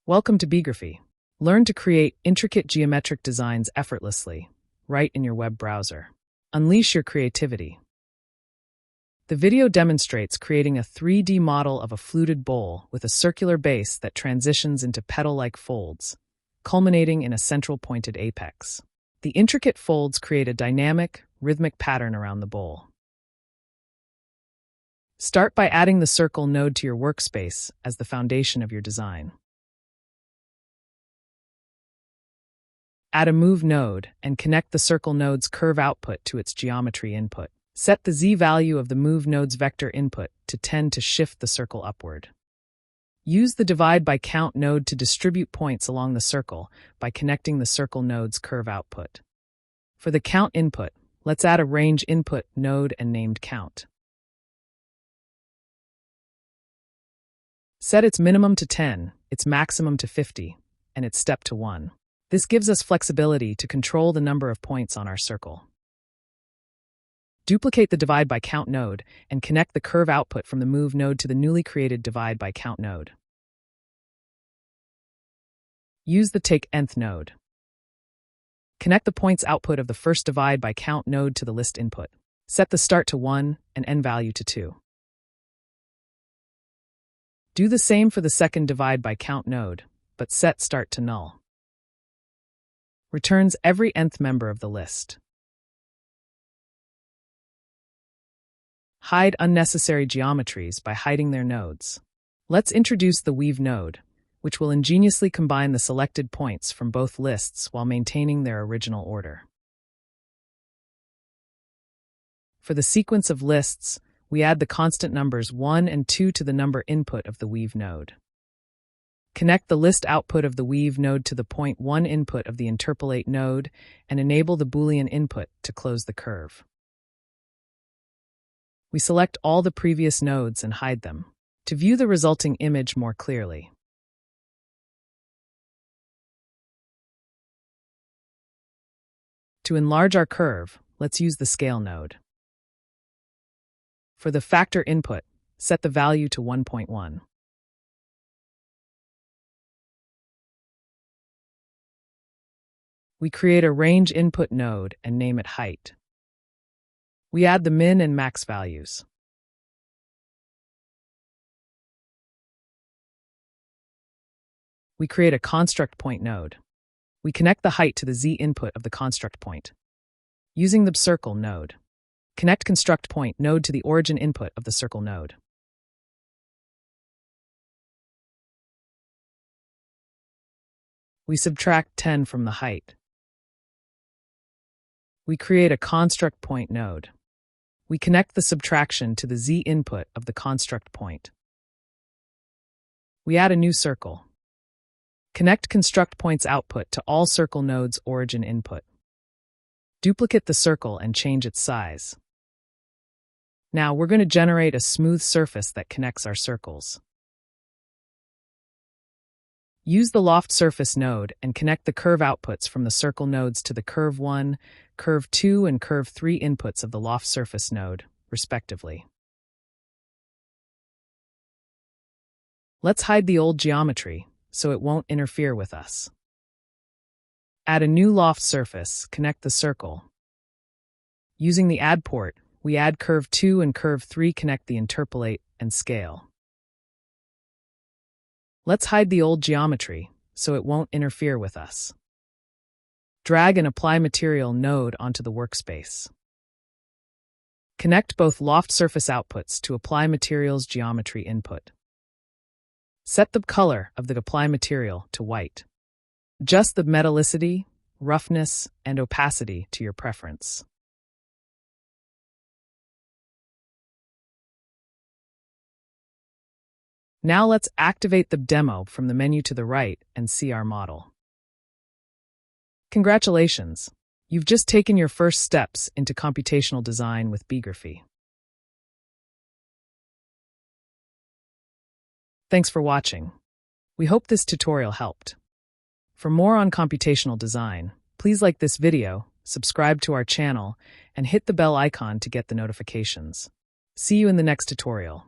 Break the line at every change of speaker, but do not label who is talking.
Welcome to BeeGraphy. Learn to create intricate geometric designs effortlessly, right in your web browser. Unleash your creativity. The video demonstrates creating a 3D model of a fluted bowl with a circular base that transitions into petal-like folds, culminating in a central pointed apex. The intricate folds create a dynamic, rhythmic pattern around the bowl. Start by adding the circle node to your workspace as the foundation of your design. Add a move node and connect the circle node's curve output to its geometry input. Set the z value of the move node's vector input to 10 to shift the circle upward. Use the divide by count node to distribute points along the circle by connecting the circle node's curve output. For the count input, let's add a range input node and named count. Set its minimum to 10, its maximum to 50, and its step to 1. This gives us flexibility to control the number of points on our circle. Duplicate the divide by count node and connect the curve output from the move node to the newly created divide by count node. Use the take nth node. Connect the points output of the first divide by count node to the list input. Set the start to 1 and end value to 2. Do the same for the second divide by count node, but set start to null. Returns every nth member of the list. Hide unnecessary geometries by hiding their nodes. Let's introduce the weave node, which will ingeniously combine the selected points from both lists while maintaining their original order. For the sequence of lists, we add the constant numbers 1 and 2 to the number input of the weave node. Connect the list output of the weave node to the point 1 input of the Interpolate node and enable the Boolean input to close the curve. We select all the previous nodes and hide them to view the resulting image more clearly. To enlarge our curve, let's use the scale node. For the factor input, set the value to 1.1. We create a range input node and name it height. We add the min and max values. We create a construct point node. We connect the height to the z input of the construct point. Using the circle node, connect construct point node to the origin input of the circle node. We subtract 10 from the height. We create a construct point node. We connect the subtraction to the z input of the construct point. We add a new circle. Connect construct point's output to all circle nodes' origin input. Duplicate the circle and change its size. Now we're going to generate a smooth surface that connects our circles. Use the Loft Surface node and connect the curve outputs from the circle nodes to the curve 1, curve 2, and curve 3 inputs of the Loft Surface node, respectively. Let's hide the old geometry so it won't interfere with us. Add a new Loft Surface, connect the circle. Using the Add port, we add curve 2 and curve 3, connect the Interpolate and scale. Let's hide the old geometry so it won't interfere with us. Drag and apply material node onto the workspace. Connect both Loft Surface outputs to apply material's geometry input. Set the color of the apply material to white. Adjust the metallicity, roughness, and opacity to your preference. Now let's activate the demo from the menu to the right and see our model. Congratulations! You've just taken your first steps into computational design with BeeGraphy. Thanks for watching. We hope this tutorial helped. For more on computational design, please like this video, subscribe to our channel, and hit the bell icon to get the notifications. See you in the next tutorial.